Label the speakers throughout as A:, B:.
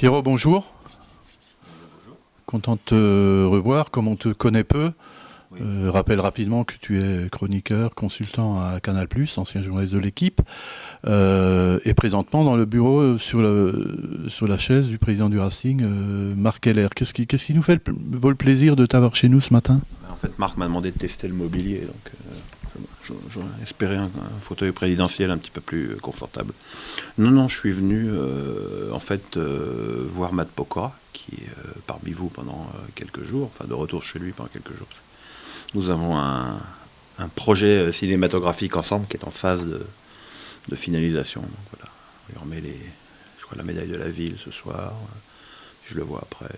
A: Pierrot, bonjour. Content de te revoir, comme on te connaît peu.
B: Oui.
A: Rappelle rapidement que tu es chroniqueur, consultant à Canal+, ancien journaliste de l'équipe, et présentement dans le bureau sur la chaise du président du Racing, Marc Keller. Qu'est-ce qui nous vaut le plaisir de t'avoir chez nous ce matin ?
B: En fait, Marc m'a demandé de tester le mobilier, donc j'aurais espéré un fauteuil présidentiel un petit peu plus confortable. Non, je suis venu voir Matt Pokora, qui est parmi vous pendant quelques jours, enfin de retour chez lui pendant quelques jours. Nous avons un projet cinématographique ensemble qui est en phase de finalisation. Donc voilà, on lui remet la médaille de la ville ce soir. Je le vois après.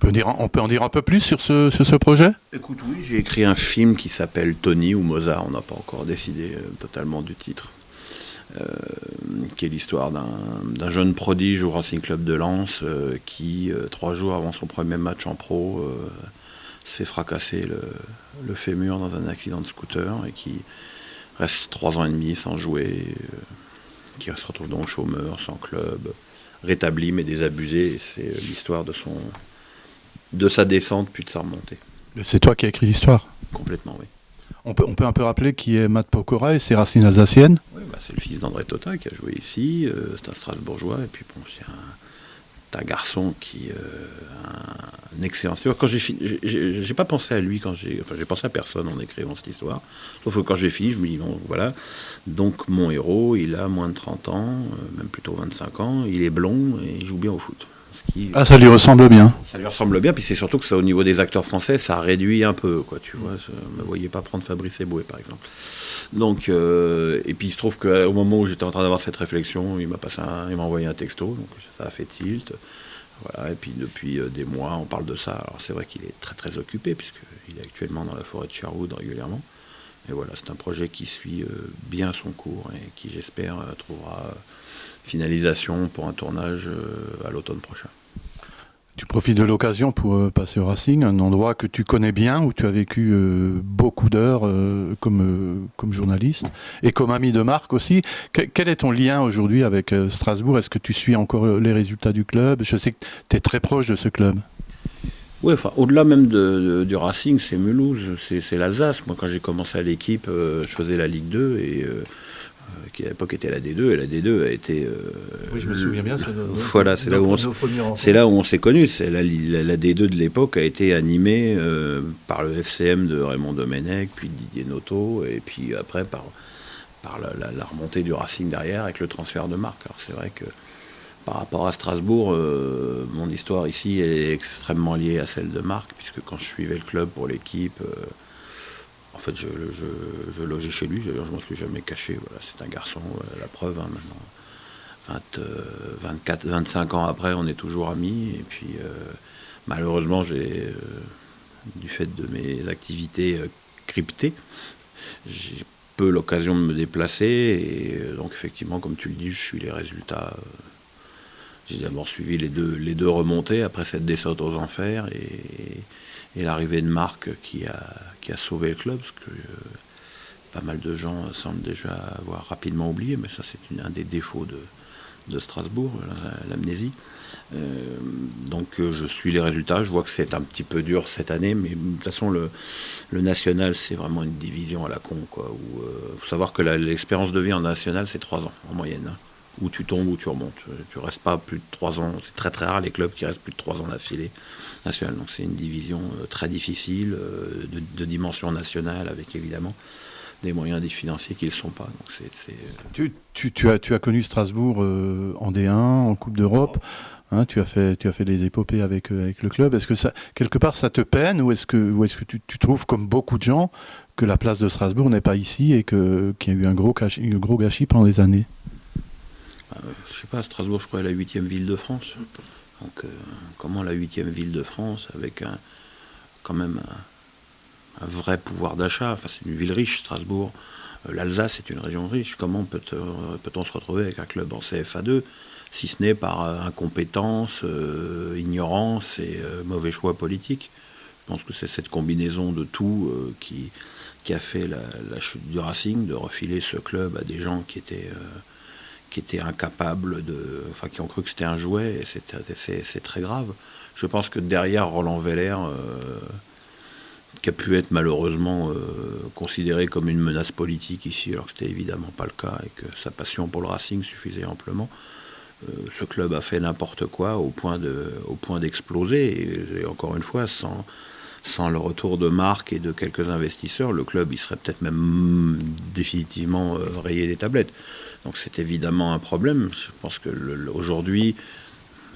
A: On peut en dire un peu plus sur ce projet ?
B: Écoute, oui, j'ai écrit un film qui s'appelle Tony ou Mozart, on n'a pas encore décidé totalement du titre, qui est l'histoire d'un jeune prodige au Racing Club de Lens qui, 3 jours avant son premier match en pro, se fait fracasser le fémur dans un accident de scooter et qui reste 3 ans et demi sans jouer, qui se retrouve donc chômeur, sans club, rétabli mais désabusé, et c'est l'histoire de sa descente puis de sa remontée.
A: C'est toi qui as écrit l'histoire.
B: Complètement, oui.
A: On peut un peu rappeler qui est Matt Pokora et ses racines alsaciennes.
B: Oui, c'est le fils d'André Tota qui a joué ici, c'est un Strasbourgeois, et puis bon, c'est un garçon qui un excellent joueur. Quand j'ai fini, j'ai pas pensé à lui j'ai pensé à personne en écrivant cette histoire. Sauf que quand j'ai fini, je me dis bon, voilà. Donc mon héros, il a moins de 30 ans, même plutôt 25 ans, il est blond et il joue bien au foot.
A: Ça lui ressemble bien.
B: Ça lui ressemble bien, puis c'est surtout que ça, au niveau des acteurs français, ça réduit un peu, quoi, tu vois. Ne me voyez pas prendre Fabrice Eboué, par exemple. Donc, et puis il se trouve qu'au moment où j'étais en train d'avoir cette réflexion, il m'a envoyé un texto, donc ça a fait tilt. Voilà, et puis depuis des mois, on parle de ça. Alors c'est vrai qu'il est très très occupé, puisqu'il est actuellement dans la forêt de Sherwood régulièrement. Et voilà, c'est un projet qui suit bien son cours et qui, j'espère, trouvera finalisation pour un tournage à l'automne prochain.
A: Tu profites de l'occasion pour passer au Racing, un endroit que tu connais bien, où tu as vécu beaucoup d'heures comme journaliste et comme ami de Marc aussi. Quel est ton lien aujourd'hui avec Strasbourg ? Est-ce que tu suis encore les résultats du club ? Je sais que tu es très proche de ce club.
B: Oui, enfin, au-delà même du Racing, c'est Mulhouse, c'est l'Alsace. Moi, quand j'ai commencé à l'équipe, je faisais la Ligue 2 et qui à l'époque était la D2, et la D2 a été...
A: oui, je me souviens bien.
B: Voilà, c'est là où on s'est connus. La D2 de l'époque a été animée par le FCM de Raymond Domenech, puis Didier Noto, et puis après par la remontée du Racing derrière avec le transfert de Marc. Alors c'est vrai que par rapport à Strasbourg, mon histoire ici est extrêmement liée à celle de Marc, puisque quand je suivais le club pour l'équipe... en fait, je logeais chez lui, je ne m'en suis jamais caché. Voilà, c'est un garçon, la preuve, hein, maintenant. 24, 25 ans après, on est toujours amis. Et puis, malheureusement, du fait de mes activités cryptées, j'ai peu l'occasion de me déplacer. Et donc, effectivement, comme tu le dis, je suis les résultats. J'ai d'abord suivi les deux remontées après cette descente aux enfers et l'arrivée de Marc qui a sauvé le club, parce que pas mal de gens semblent déjà avoir rapidement oublié, mais ça c'est un des défauts de Strasbourg, l'amnésie. Donc je suis les résultats, je vois que c'est un petit peu dur cette année, mais de toute façon le national c'est vraiment une division à la con, quoi. Faut savoir que l'expérience de vie en national c'est 3 ans en moyenne, hein, où tu tombes ou tu remontes. Tu restes pas plus de 3 ans, c'est très très rare les clubs qui restent plus de 3 ans d'affilée nationale. Donc c'est une division très difficile, de dimension nationale, avec évidemment des moyens financiers qui ne le sont pas. Donc
A: Tu as connu Strasbourg en D1, en Coupe d'Europe. Hein, tu as fait des épopées avec le club. Est-ce que ça, quelque part, ça te peine, ou est-ce que tu trouves, comme beaucoup de gens, que la place de Strasbourg n'est pas ici et qu'il y a eu un gros gâchis pendant des années ?
B: Je sais pas, Strasbourg, je crois, est la 8e ville de France. Donc, comment la 8e ville de France, avec quand même un vrai pouvoir d'achat, enfin, c'est une ville riche, Strasbourg. L'Alsace est une région riche. Comment peut-on se retrouver avec un club en CFA2, si ce n'est par incompétence, ignorance et mauvais choix politique ? Je pense que c'est cette combinaison de tout qui a fait la chute du Racing, de refiler ce club à des gens qui qui étaient incapables qui ont cru que c'était un jouet, et c'est très grave. Je pense que derrière Roland Veller, qui a pu être malheureusement considéré comme une menace politique ici, alors que c'était évidemment pas le cas, et que sa passion pour le Racing suffisait amplement, ce club a fait n'importe quoi au point d'exploser, et encore une fois, sans le retour de Marc et de quelques investisseurs, le club il serait peut-être même définitivement rayé des tablettes. Donc c'est évidemment un problème. Je pense que aujourd'hui,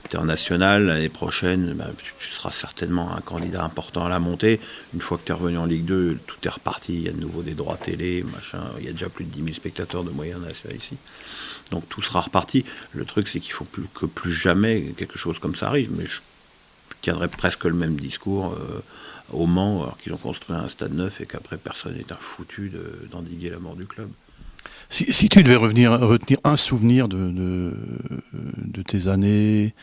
B: international, l'année prochaine, tu seras certainement un candidat important à la montée. Une fois que tu es revenu en Ligue 2, tout est reparti. Il y a de nouveau des droits télé, machin. Il y a déjà plus de 10 000 spectateurs de moyenne ici. Donc tout sera reparti. Le truc, c'est qu'il faut plus jamais quelque chose comme ça arrive. Mais je tiendrais presque le même discours au Mans, alors qu'ils ont construit un stade neuf et qu'après personne n'est foutu d'endiguer la mort du club.
A: Si tu devais retenir un souvenir de tes années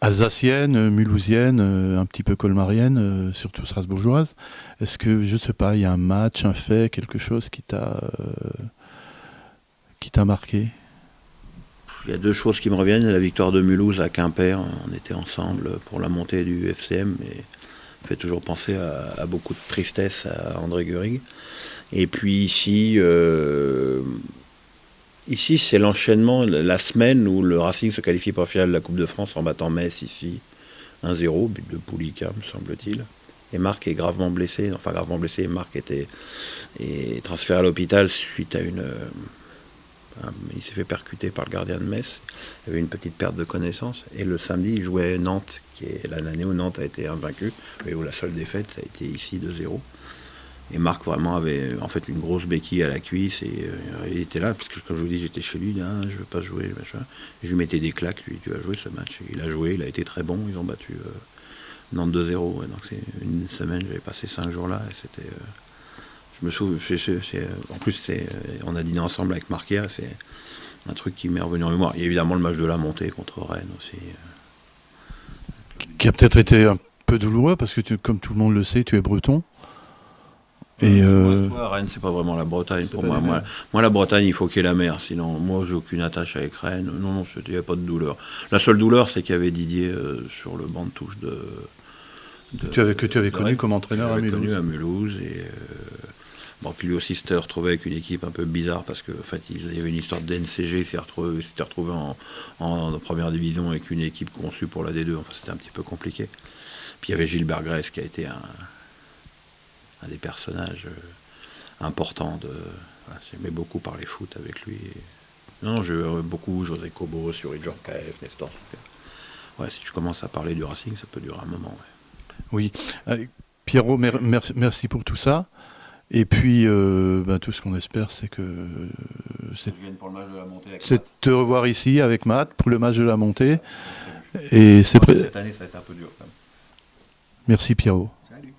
A: alsaciennes, mulhousiennes, un petit peu colmariennes, surtout strasbourgeoises, est-ce que, je ne sais pas, il y a un match, un fait, quelque chose qui t'a marqué?
B: Il y a deux choses qui me reviennent. La victoire de Mulhouse à Quimper, on était ensemble pour la montée du FCM, et ça fait toujours penser à beaucoup de tristesse à André Gurig. Et puis ici, c'est l'enchaînement, la semaine où le Racing se qualifie pour la finale de la Coupe de France en battant Metz ici, 1-0, but de Poulica, me semble-t-il. Et Marc est gravement blessé. Marc est transféré à l'hôpital suite à il s'est fait percuter par le gardien de Metz. Il y avait une petite perte de connaissance. Et le samedi, il jouait Nantes, qui est l'année où Nantes a été invaincue, mais où la seule défaite, ça a été ici 2-0. Et Marc vraiment avait en fait une grosse béquille à la cuisse, et il était là, parce que comme je vous dis, j'étais chez lui, je ne veux pas jouer, machin. Et je lui mettais des claques, lui, tu vas jouer ce match. Et il a joué, il a été très bon, ils ont battu Nantes 2-0. Et donc c'est une semaine, j'avais passé 5 jours là, et c'était... je me souviens, en plus on a dîné ensemble avec Marquia, c'est un truc qui m'est revenu en mémoire. Il y a évidemment le match de la montée contre Rennes aussi.
A: Qui a peut-être été un peu douloureux, parce que comme tout le monde le sait, tu es breton. Et
B: Rennes, c'est pas vraiment la Bretagne pour moi. Moi, la Bretagne, il faut qu'il y ait la mer. Sinon, moi, j'ai aucune attache avec Rennes. Non, il n'y a pas de douleur. La seule douleur, c'est qu'il y avait Didier sur le banc de touche
A: que tu avais connu comme entraîneur à Mulhouse.
B: Connu à Mulhouse. Et puis lui aussi s'était retrouvé avec une équipe un peu bizarre, parce qu'en fait, il y avait une histoire de DNCG. Il s'était retrouvé en première division avec une équipe conçue pour la D2. Enfin, c'était un petit peu compliqué. Puis il y avait Gilbert Grèce qui a été un des personnages importants. J'aimais beaucoup parler foot avec lui. Non, j'ai beaucoup José Cobo, Yuri Djorkaeff, Nestor. Ouais, si je commence à parler du Racing, ça peut durer un moment. Ouais.
A: Oui. Pierrot, merci pour tout ça. Et puis, tout ce qu'on espère, c'est que... c'est de te revoir ici avec Matt pour le match de la montée. Et
B: cette année, ça va être un peu dur.
A: Merci Pierrot.
B: Salut.